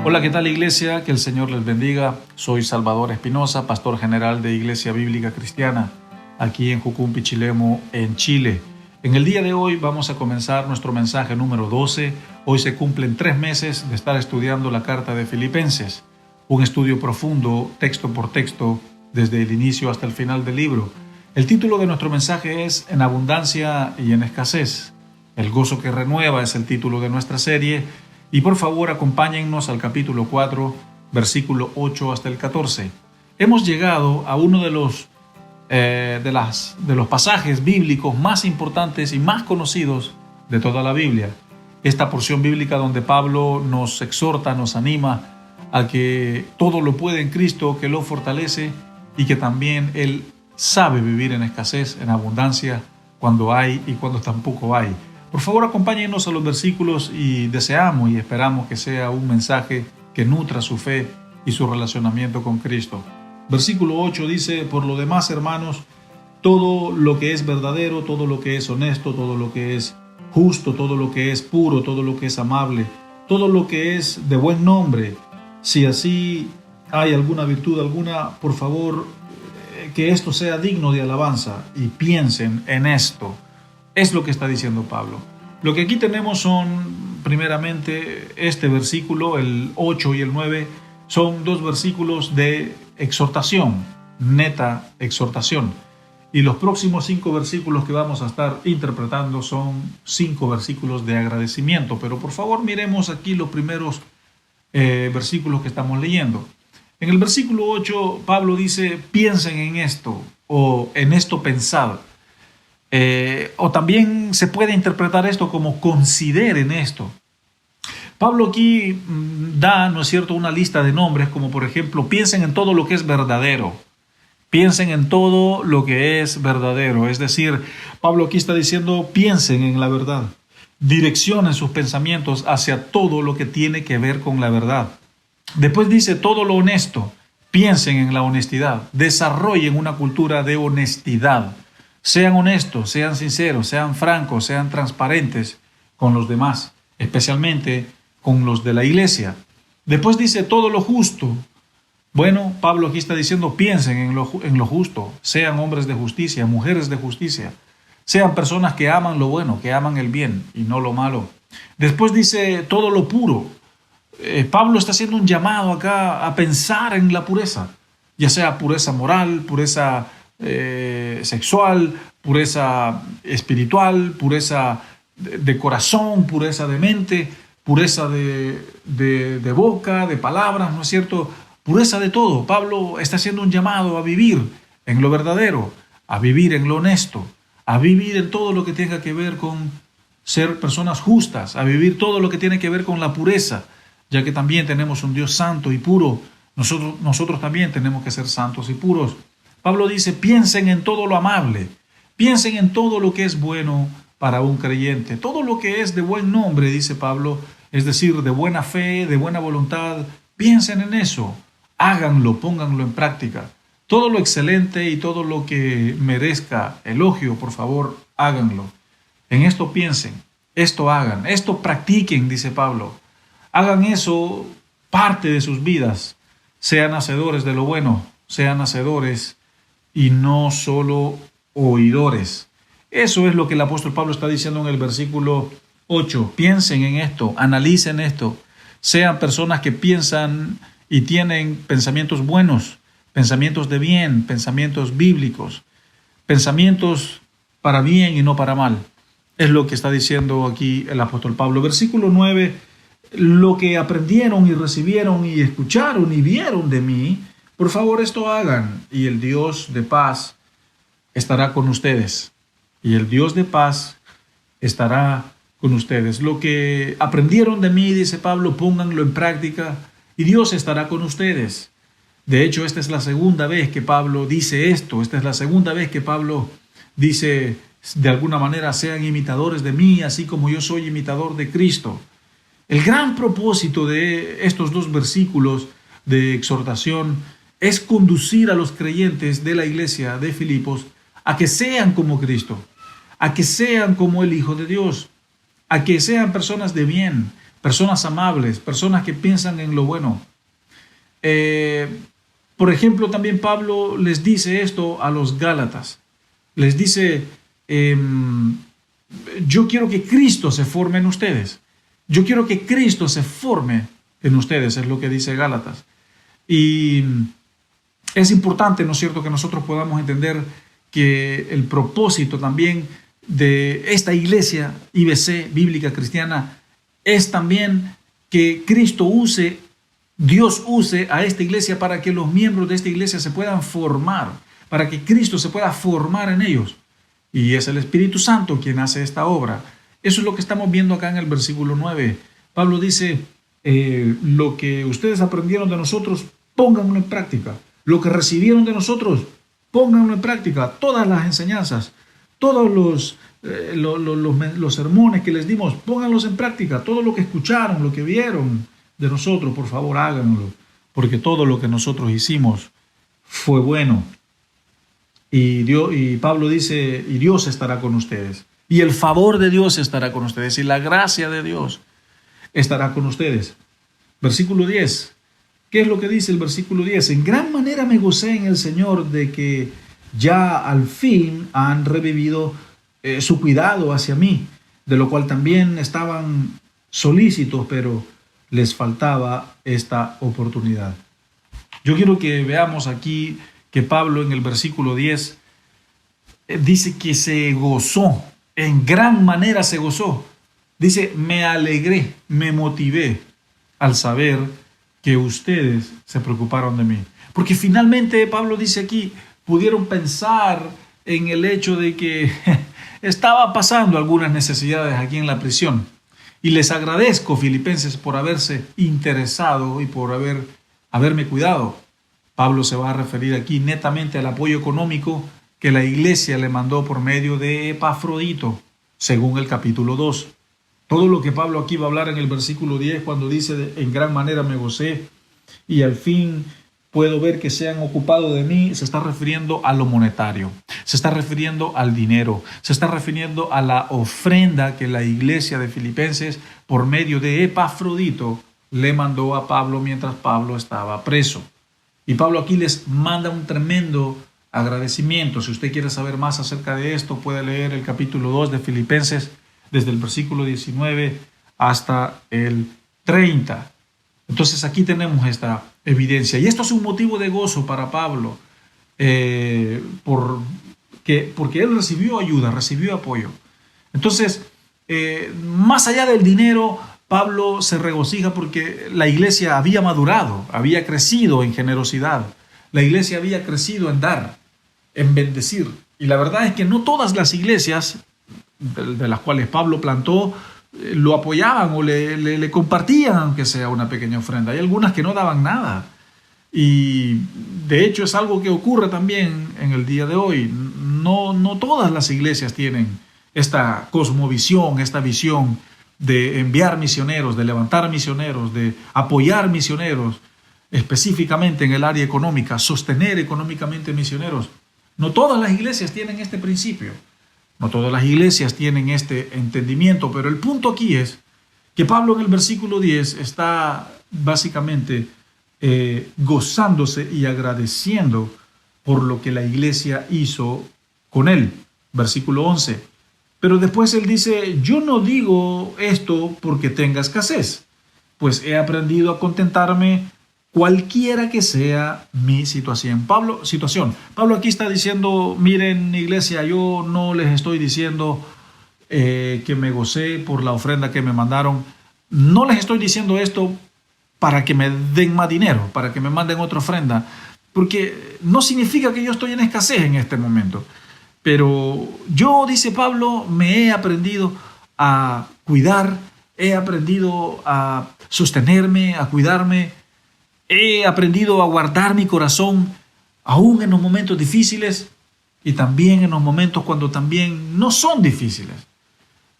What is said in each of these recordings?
Hola, ¿qué tal, iglesia? Que el Señor les bendiga. Soy Salvador Espinosa, pastor general de Iglesia Bíblica Cristiana, aquí en Jucumpi, Chilemo, en Chile. En el día de hoy vamos a comenzar nuestro mensaje número 12. Hoy se cumplen 3 meses de estar estudiando la carta de Filipenses, un estudio profundo, texto por texto, desde el inicio hasta el final del libro. El título de nuestro mensaje es En abundancia y en escasez. El gozo que renueva es el título de nuestra serie. Y por favor, acompáñennos al capítulo 4, versículo 8 hasta el 14. Hemos llegado a uno de los pasajes bíblicos más importantes y más conocidos de toda la Biblia. Esta porción bíblica donde Pablo nos exhorta, nos anima a que todo lo puede en Cristo, que lo fortalece, y que también Él sabe vivir en escasez, en abundancia, cuando hay y cuando tampoco hay. Por favor, acompáñenos a los versículos y deseamos y esperamos que sea un mensaje que nutra su fe y su relacionamiento con Cristo. Versículo 8 dice: por lo demás, hermanos, todo lo que es verdadero, todo lo que es honesto, todo lo que es justo, todo lo que es puro, todo lo que es amable, todo lo que es de buen nombre, si así hay alguna virtud alguna, por favor, que esto sea digno de alabanza, y piensen en esto. Es lo que está diciendo Pablo. Lo que aquí tenemos son, primeramente, este versículo, el 8 y el 9, son 2 versículos de exhortación, neta exhortación. Y los próximos 5 versículos que vamos a estar interpretando son 5 versículos de agradecimiento. Pero por favor, miremos aquí los primeros versículos que estamos leyendo. En el versículo 8, Pablo dice: piensen en esto, o en esto pensad. O también se puede interpretar esto como consideren esto. Pablo aquí da, ¿no es cierto?, una lista de nombres, como por ejemplo: piensen en todo lo que es verdadero. Piensen en todo lo que es verdadero. Es decir, Pablo aquí está diciendo: piensen en la verdad. Direccionen sus pensamientos hacia todo lo que tiene que ver con la verdad. Después dice: todo lo honesto. Piensen en la honestidad. Desarrollen una cultura de honestidad. Sean honestos, sean sinceros, sean francos, sean transparentes con los demás, especialmente con los de la iglesia. Después dice: todo lo justo. Bueno, Pablo aquí está diciendo: piensen en lo justo, sean hombres de justicia, mujeres de justicia, sean personas que aman lo bueno, que aman el bien y no lo malo. Después dice: todo lo puro. Pablo está haciendo un llamado acá a pensar en la pureza, ya sea pureza moral, pureza sexual, pureza espiritual, pureza de corazón, pureza de mente, pureza de boca, de palabras, ¿no es cierto? Pureza de todo. Pablo está haciendo un llamado a vivir en lo verdadero, a vivir en lo honesto, a vivir en todo lo que tenga que ver con ser personas justas, a vivir todo lo que tiene que ver con la pureza, ya que también tenemos un Dios santo y puro. Nosotros también tenemos que ser santos y puros. Pablo dice: piensen en todo lo amable, piensen en todo lo que es bueno para un creyente, todo lo que es de buen nombre, dice Pablo, es decir, de buena fe, de buena voluntad. Piensen en eso, háganlo, pónganlo en práctica. Todo lo excelente y todo lo que merezca elogio, por favor, háganlo. En esto piensen, esto hagan, esto practiquen, dice Pablo. Hagan eso parte de sus vidas. Sean hacedores de lo bueno, sean hacedores y no solo oidores. Eso es lo que el apóstol Pablo está diciendo en el versículo 8. Piensen en esto, analicen esto. Sean personas que piensan y tienen pensamientos buenos, pensamientos de bien, pensamientos bíblicos, pensamientos para bien y no para mal. Es lo que está diciendo aquí el apóstol Pablo. Versículo 9. Lo que aprendieron y recibieron y escucharon y vieron de mí, por favor, esto hagan, y el Dios de paz estará con ustedes. Y el Dios de paz estará con ustedes. Lo que aprendieron de mí, dice Pablo, pónganlo en práctica y Dios estará con ustedes. De hecho, esta es la segunda vez que Pablo dice esto. Esta es la segunda vez que Pablo dice, de alguna manera: sean imitadores de mí, así como yo soy imitador de Cristo. El gran propósito de estos 2 versículos de exhortación es conducir a los creyentes de la iglesia de Filipos a que sean como Cristo, a que sean como el Hijo de Dios, a que sean personas de bien, personas amables, personas que piensan en lo bueno. Por ejemplo, también Pablo les dice esto a los Gálatas. Les dice, yo quiero que Cristo se forme en ustedes. Yo quiero que Cristo se forme en ustedes, es lo que dice Gálatas. Y es importante, ¿no es cierto?, que nosotros podamos entender que el propósito también de esta iglesia IBC, Bíblica Cristiana, es también que Cristo Dios use a esta iglesia para que los miembros de esta iglesia se puedan formar, para que Cristo se pueda formar en ellos. Y es el Espíritu Santo quien hace esta obra. Eso es lo que estamos viendo acá en el versículo 9. Pablo dice, lo que ustedes aprendieron de nosotros, pónganlo en práctica. Lo que recibieron de nosotros, pónganlo en práctica. Todas las enseñanzas, todos los sermones que les dimos, pónganlos en práctica. Todo lo que escucharon, lo que vieron de nosotros, por favor, háganlo. Porque todo lo que nosotros hicimos fue bueno. Y Pablo dice, y Dios estará con ustedes. Y el favor de Dios estará con ustedes. Y la gracia de Dios estará con ustedes. Versículo 10. ¿Qué es lo que dice el versículo 10? En gran manera me gocé en el Señor de que ya al fin han revivido su cuidado hacia mí, de lo cual también estaban solícitos, pero les faltaba esta oportunidad. Yo quiero que veamos aquí que Pablo en el versículo 10 dice que se gozó, en gran manera se gozó. Dice, me alegré, me motivé al saber que ustedes se preocuparon de mí. Porque finalmente Pablo dice aquí, pudieron pensar en el hecho de que estaba pasando algunas necesidades aquí en la prisión. Y les agradezco, filipenses, por haberse interesado y por haberme cuidado. Pablo se va a referir aquí netamente al apoyo económico que la iglesia le mandó por medio de Epafrodito, según el capítulo 2. Todo lo que Pablo aquí va a hablar en el versículo 10, cuando dice, en gran manera me gocé y al fin puedo ver que se han ocupado de mí, se está refiriendo a lo monetario, se está refiriendo al dinero, se está refiriendo a la ofrenda que la iglesia de Filipenses, por medio de Epafrodito, le mandó a Pablo mientras Pablo estaba preso. Y Pablo aquí les manda un tremendo agradecimiento. Si usted quiere saber más acerca de esto, puede leer el capítulo 2 de Filipenses, desde el versículo 19 hasta el 30. Entonces aquí tenemos esta evidencia. Y esto es un motivo de gozo para Pablo, porque él recibió ayuda, recibió apoyo. Entonces, más allá del dinero, Pablo se regocija porque la iglesia había madurado, había crecido en generosidad. La iglesia había crecido en dar, en bendecir. Y la verdad es que no todas las iglesias de las cuales Pablo plantó lo apoyaban o le compartían, aunque sea una pequeña ofrenda. Hay algunas que no daban nada. Y de hecho es algo que ocurre también en el día de hoy. No todas las iglesias tienen esta cosmovisión, esta visión de enviar misioneros, de levantar misioneros, de apoyar misioneros, específicamente en el área económica, sostener económicamente misioneros. No todas las iglesias tienen este principio. No todas las iglesias tienen este entendimiento, pero el punto aquí es que Pablo en el versículo 10 está básicamente gozándose y agradeciendo por lo que la iglesia hizo con él. Versículo 11. Pero después él dice, yo no digo esto porque tenga escasez, pues he aprendido a contentarme cualquiera que sea mi situación. Pablo aquí está diciendo, miren iglesia, yo no les estoy diciendo que me gocé por la ofrenda que me mandaron. No les estoy diciendo esto para que me den más dinero, para que me manden otra ofrenda, porque no significa que yo estoy en escasez en este momento. Pero yo, dice Pablo, me he aprendido a cuidar, he aprendido a sostenerme, a cuidarme. He aprendido a guardar mi corazón aún en los momentos difíciles y también en los momentos cuando también no son difíciles.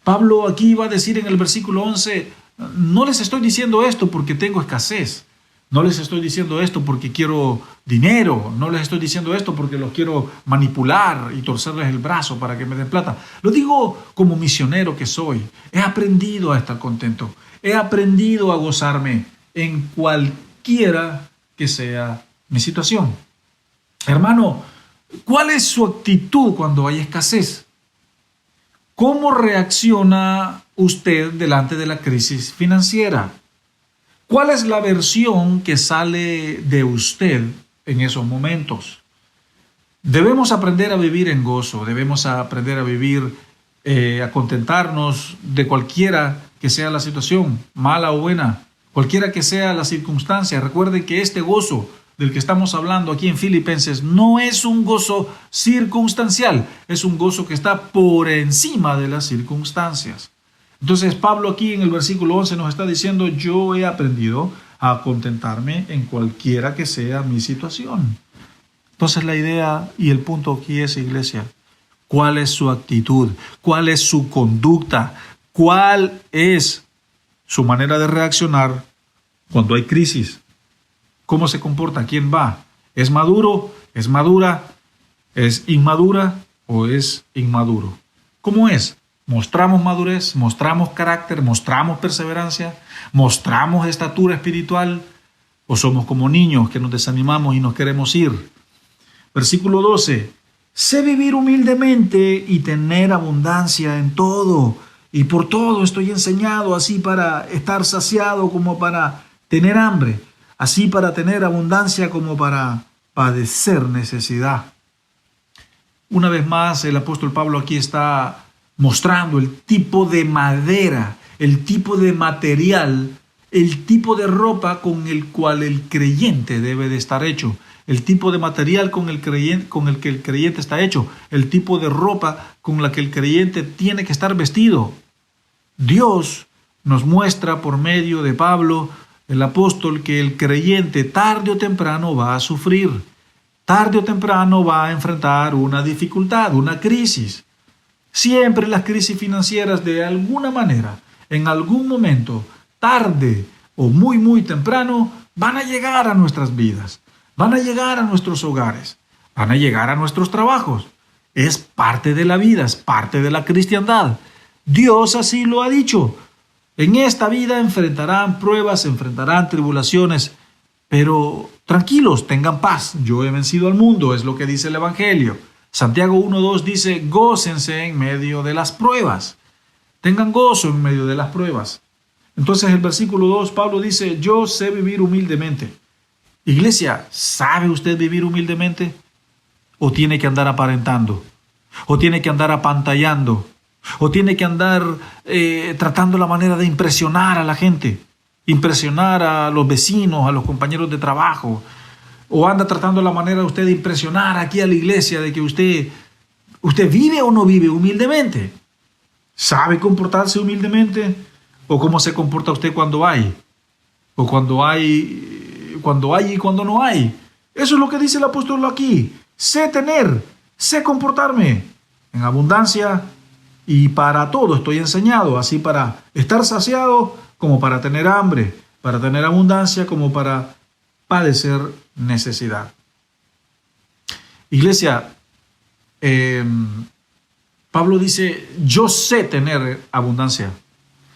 Pablo aquí va a decir en el versículo 11, no les estoy diciendo esto porque tengo escasez, No les estoy diciendo esto porque quiero dinero, no les estoy diciendo esto porque los quiero manipular y torcerles el brazo para que me den plata. Lo digo como misionero que soy. He aprendido a estar contento, he aprendido a gozarme en cualquiera que sea mi situación. Hermano, ¿cuál es su actitud cuando hay escasez? ¿Cómo reacciona usted delante de la crisis financiera? ¿Cuál es la versión que sale de usted en esos momentos? Debemos aprender a vivir en gozo, debemos aprender a vivir, a contentarnos de cualquiera que sea la situación, mala o buena, cualquiera que sea la circunstancia. Recuerden que este gozo del que estamos hablando aquí en Filipenses no es un gozo circunstancial, es un gozo que está por encima de las circunstancias. Entonces Pablo aquí en el versículo 11 nos está diciendo: yo he aprendido a contentarme en cualquiera que sea mi situación. Entonces la idea y el punto aquí es, iglesia, ¿cuál es su actitud? ¿Cuál es su conducta? ¿Cuál es su manera de reaccionar cuando hay crisis? ¿Cómo se comporta? ¿Quién va? ¿Es maduro? ¿Es madura? ¿Es inmadura o es inmaduro? ¿Cómo es? ¿Mostramos madurez? ¿Mostramos carácter? ¿Mostramos perseverancia? ¿Mostramos estatura espiritual? ¿O somos como niños que nos desanimamos y nos queremos ir? Versículo 12. Sé vivir humildemente y tener abundancia en todo. Y por todo estoy enseñado, así para estar saciado como para tener hambre, así para tener abundancia como para padecer necesidad. Una vez más, el apóstol Pablo aquí está mostrando el tipo de madera, el tipo de material, el tipo de ropa con el cual el creyente debe de estar hecho, el tipo de material con el que el creyente está hecho, el tipo de ropa con la que el creyente tiene que estar vestido. Dios nos muestra por medio de Pablo, el apóstol, que el creyente tarde o temprano va a sufrir, tarde o temprano va a enfrentar una dificultad, una crisis. Siempre las crisis financieras, de alguna manera, en algún momento, tarde o muy temprano, van a llegar a nuestras vidas, van a llegar a nuestros hogares, van a llegar a nuestros trabajos. Es parte de la vida, es parte de la cristiandad. Dios así lo ha dicho. En esta vida enfrentarán pruebas, enfrentarán tribulaciones, pero tranquilos, tengan paz. Yo he vencido al mundo, es lo que dice el Evangelio. Santiago 1:2 dice: gócense en medio de las pruebas. Tengan gozo en medio de las pruebas. Entonces el versículo 2, Pablo dice: yo sé vivir humildemente. Iglesia, ¿sabe usted vivir humildemente? ¿O tiene que andar aparentando? ¿O tiene que andar apantallando? ¿O tiene que andar tratando la manera de impresionar a la gente? Impresionar a los vecinos, a los compañeros de trabajo. ¿O anda tratando la manera de usted de impresionar aquí a la iglesia de que usted vive o no vive humildemente? ¿Sabe comportarse humildemente? ¿O cómo se comporta usted cuando hay? ¿O cuando hay y cuando no hay? Eso es lo que dice el apóstol aquí. Sé tener, sé comportarme en abundancia, y para todo estoy enseñado, así para estar saciado como para tener hambre, para tener abundancia como para padecer necesidad. Iglesia, Pablo dice: yo sé tener abundancia,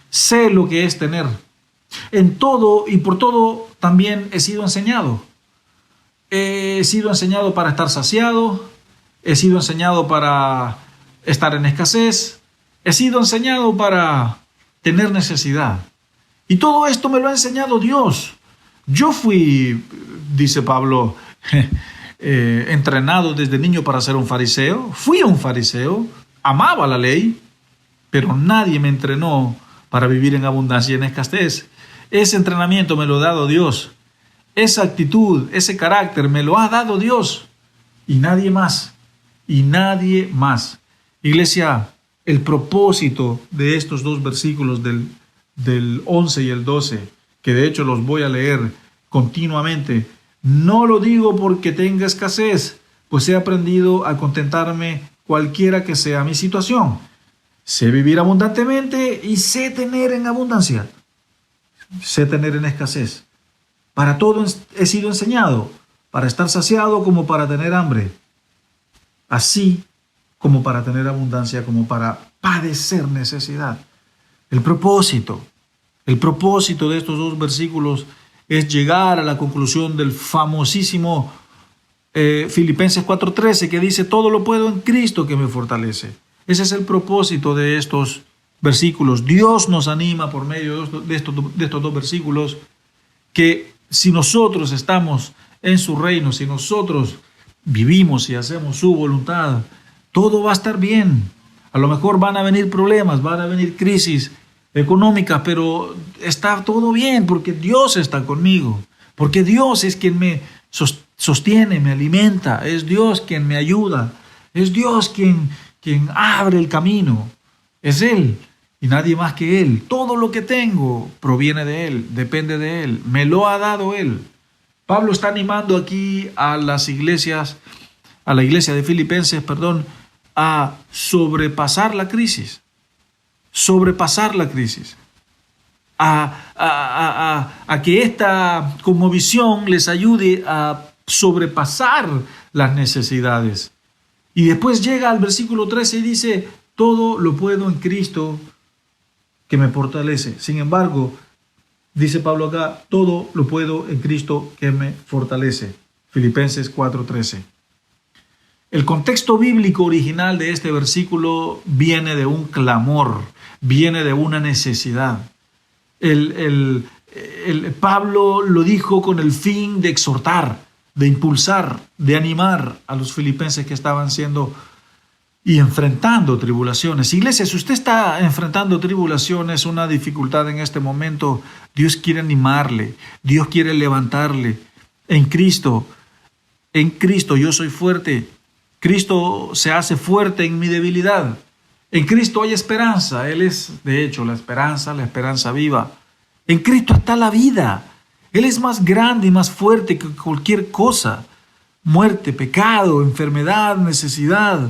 sé lo que es tener. En todo y por todo también he sido enseñado. He sido enseñado para estar saciado, he sido enseñado para estar en escasez, he sido enseñado para tener necesidad. Y todo esto me lo ha enseñado Dios. Yo fui, dice Pablo, entrenado desde niño para ser un fariseo. Fui un fariseo, amaba la ley, pero nadie me entrenó para vivir en abundancia y en escasez. Ese entrenamiento me lo ha dado Dios. Esa actitud, ese carácter me lo ha dado Dios. Y nadie más. Y nadie más. Iglesia, el propósito de estos dos versículos del 11 y el 12, que de hecho los voy a leer continuamente, no lo digo porque tenga escasez, pues he aprendido a contentarme cualquiera que sea mi situación. Sé vivir abundantemente y sé tener en abundancia. Sé tener en escasez. Para todo he sido enseñado, para estar saciado como para tener hambre, así como para tener abundancia, como para padecer necesidad. El propósito de estos dos versículos es llegar a la conclusión del famosísimo Filipenses 4:13, que dice: todo lo puedo en Cristo que me fortalece. Ese es el propósito de estos versículos. Dios nos anima por medio de estos dos versículos, que si nosotros estamos en su reino, si nosotros vivimos y hacemos su voluntad, todo va a estar bien. A lo mejor van a venir problemas, van a venir crisis económicas, pero está todo bien porque Dios está conmigo, porque Dios es quien me sostiene, me alimenta, es Dios quien me ayuda, es Dios quien abre el camino, es Él y nadie más que Él. Todo lo que tengo proviene de Él, depende de Él, me lo ha dado Él. Pablo está animando aquí a las iglesias, a la iglesia de Filipenses, a sobrepasar la crisis, a que esta conmovisión les ayude a sobrepasar las necesidades. Y después llega al versículo 13 y dice: todo lo puedo en Cristo que me fortalece. Sin embargo, dice Pablo acá, todo lo puedo en Cristo que me fortalece. Filipenses 4:13. El contexto bíblico original de este versículo viene de un clamor, viene de una necesidad. Pablo lo dijo con el fin de exhortar, de impulsar, de animar a los filipenses que estaban siendo y enfrentando tribulaciones. Iglesia, si usted está enfrentando tribulaciones, una dificultad en este momento, Dios quiere animarle, Dios quiere levantarle. En Cristo yo soy fuerte. Cristo se hace fuerte en mi debilidad. En Cristo hay esperanza. Él es, de hecho, la esperanza viva. En Cristo está la vida. Él es más grande y más fuerte que cualquier cosa. Muerte, pecado, enfermedad, necesidad.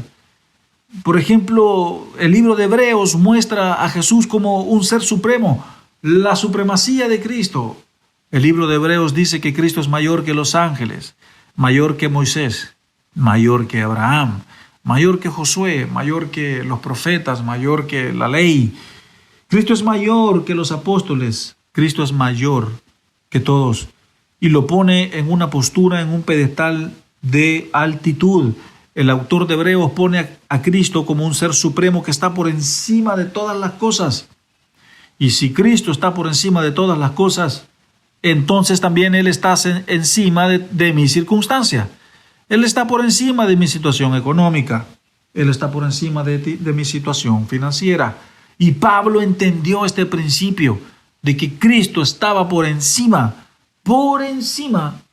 Por ejemplo, el libro de Hebreos muestra a Jesús como un ser supremo, la supremacía de Cristo. El libro de Hebreos dice que Cristo es mayor que los ángeles, mayor que Moisés, mayor que Abraham, mayor que Josué, mayor que los profetas, mayor que la ley. Cristo es mayor que los apóstoles, Cristo es mayor que todos. Y lo pone en una postura, en un pedestal de altitud. El autor de Hebreos pone a Cristo como un ser supremo que está por encima de todas las cosas. Y si Cristo está por encima de todas las cosas, entonces también Él está encima de mi circunstancia. Él está por encima de mi situación económica. Él está por encima de mi situación financiera. Y Pablo entendió este principio de que Cristo estaba por encima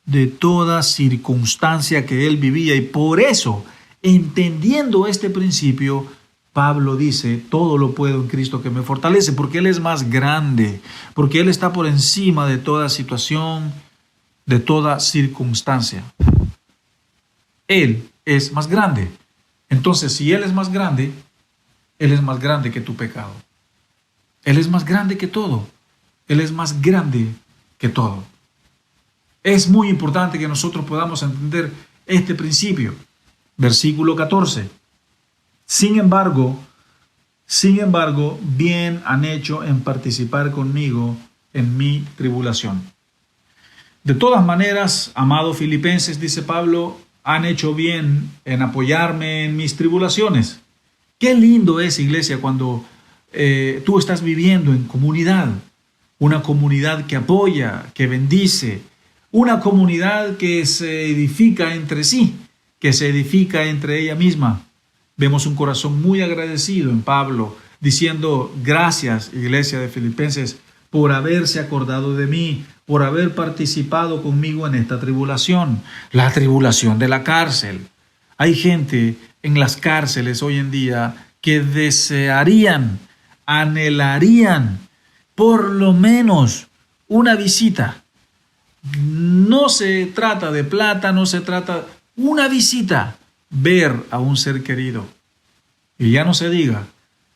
de toda circunstancia que él vivía. Y por eso, entendiendo este principio, Pablo dice: todo lo puedo en Cristo que me fortalece, porque Él es más grande, porque Él está por encima de toda situación, de toda circunstancia. Él es más grande. Entonces, si Él es más grande que tu pecado. Él es más grande que todo. Él es más grande que todo. Es muy importante que nosotros podamos entender este principio. Versículo 14. Sin embargo, bien han hecho en participar conmigo en mi tribulación. De todas maneras, amados filipenses, dice Pablo, han hecho bien en apoyarme en mis tribulaciones. Qué lindo es, iglesia, cuando tú estás viviendo en comunidad, una comunidad que apoya, que bendice, una comunidad que se edifica entre sí, que se edifica entre ella misma. Vemos un corazón muy agradecido en Pablo, diciendo: gracias, iglesia de Filipenses, por haberse acordado de mí, por haber participado conmigo en esta tribulación, la tribulación de la cárcel. Hay gente en las cárceles hoy en día que desearían, anhelarían por lo menos una visita. No se trata de plata, no se trata una visita, ver a un ser querido. Y ya no se diga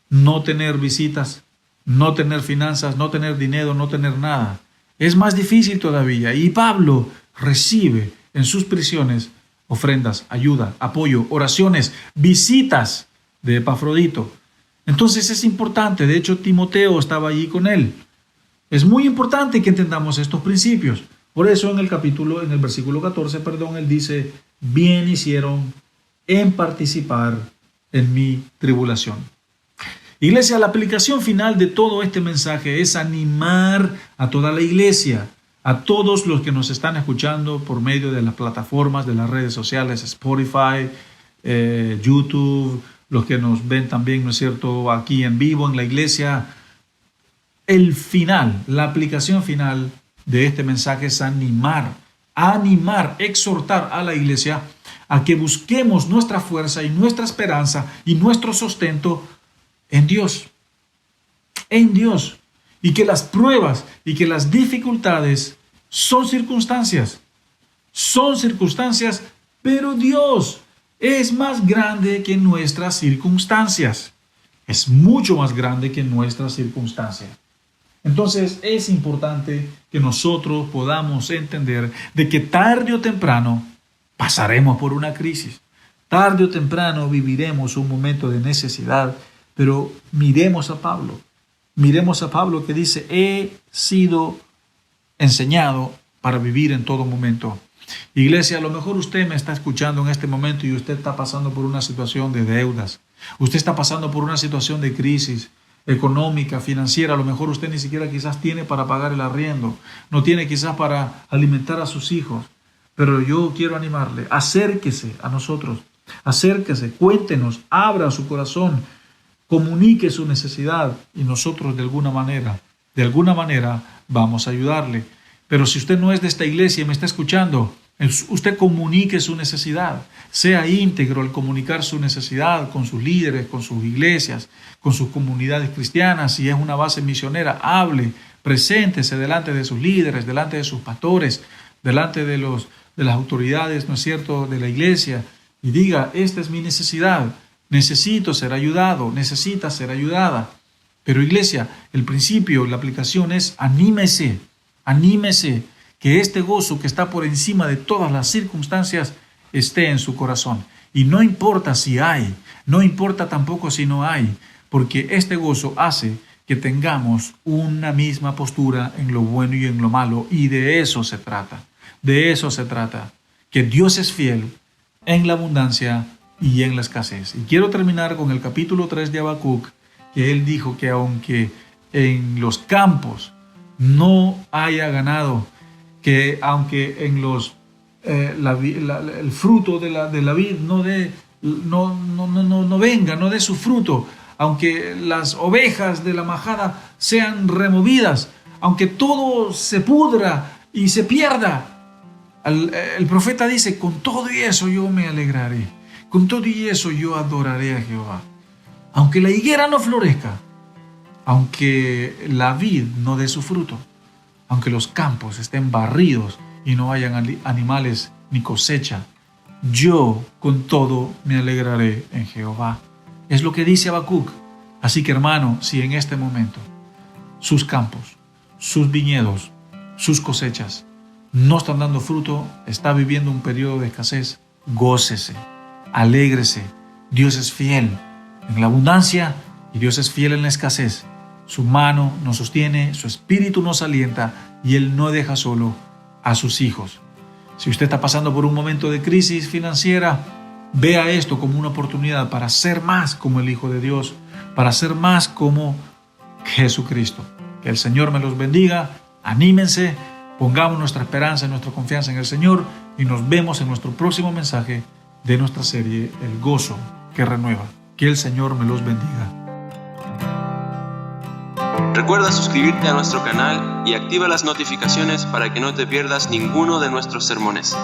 no tener visitas, no tener finanzas, no tener dinero, no tener nada. es más difícil todavía. Y Pablo recibe en sus prisiones ofrendas, ayuda, apoyo, oraciones, visitas de Epafrodito. Entonces es importante, de hecho Timoteo estaba allí con él. Es muy importante que entendamos estos principios. Por eso en el versículo 14, él dice, bien hicieron en participar en mi tribulación. Iglesia, la aplicación final de todo este mensaje es animar a toda la iglesia, a todos los que nos están escuchando por medio de las plataformas, de las redes sociales, Spotify, YouTube, los que nos ven también, ¿no es cierto?, aquí en vivo en la iglesia. El final, la aplicación final de este mensaje es animar, exhortar a la iglesia a que busquemos nuestra fuerza y nuestra esperanza y nuestro sustento en Dios, y que las pruebas y que las dificultades son circunstancias, pero Dios es más grande que nuestras circunstancias, es mucho más grande que nuestras circunstancias. Entonces es importante que nosotros podamos entender de que tarde o temprano pasaremos por una crisis, tarde o temprano viviremos un momento de necesidad. Pero miremos a Pablo que dice, he sido enseñado para vivir en todo momento. Iglesia, a lo mejor usted me está escuchando en este momento y usted está pasando por una situación de deudas. Usted está pasando por una situación de crisis económica, financiera. A lo mejor usted ni siquiera quizás tiene para pagar el arriendo, no tiene quizás para alimentar a sus hijos. Pero yo quiero animarle, acérquese a nosotros, cuéntenos, abra su corazón, comunique su necesidad y nosotros de alguna manera vamos a ayudarle. Pero si usted no es de esta iglesia y me está escuchando, usted comunique su necesidad. Sea íntegro al comunicar su necesidad con sus líderes, con sus iglesias, con sus comunidades cristianas. Si es una base misionera, hable, preséntese delante de sus líderes, delante de sus pastores, delante de las autoridades, ¿no es cierto?, de la iglesia, y diga, esta es mi necesidad. Necesito ser ayudado, necesita ser ayudada. Pero iglesia, el principio, la aplicación es anímese, que este gozo que está por encima de todas las circunstancias esté en su corazón. Y no importa si hay, no importa tampoco si no hay, porque este gozo hace que tengamos una misma postura en lo bueno y en lo malo. Y de eso se trata, que Dios es fiel en la abundancia y en la escasez. Y quiero terminar con el capítulo 3 de Habacuc, que él dijo que aunque en los campos no haya ganado, que aunque en los el fruto de la vid no dé su fruto, aunque las ovejas de la majada sean removidas, aunque todo se pudra y se pierda, el profeta dice, con todo y eso yo me alegraré. Con todo y eso yo adoraré a Jehová. Aunque la higuera no florezca, aunque la vid no dé su fruto, aunque los campos estén barridos y no hayan animales ni cosecha, yo con todo me alegraré en Jehová. Es lo que dice Habacuc. Así que hermano, si en este momento sus campos, sus viñedos, sus cosechas no están dando fruto, está viviendo un periodo de escasez, gócese. Alégrese, Dios es fiel en la abundancia y Dios es fiel en la escasez. Su mano nos sostiene, su espíritu nos alienta y Él no deja solo a sus hijos. Si usted está pasando por un momento de crisis financiera, vea esto como una oportunidad para ser más como el Hijo de Dios, para ser más como Jesucristo. Que el Señor me los bendiga, anímense, pongamos nuestra esperanza y nuestra confianza en el Señor y nos vemos en nuestro próximo mensaje de nuestra serie El Gozo que Renueva. Que el Señor me los bendiga. Recuerda suscribirte a nuestro canal y activa las notificaciones para que no te pierdas ninguno de nuestros sermones.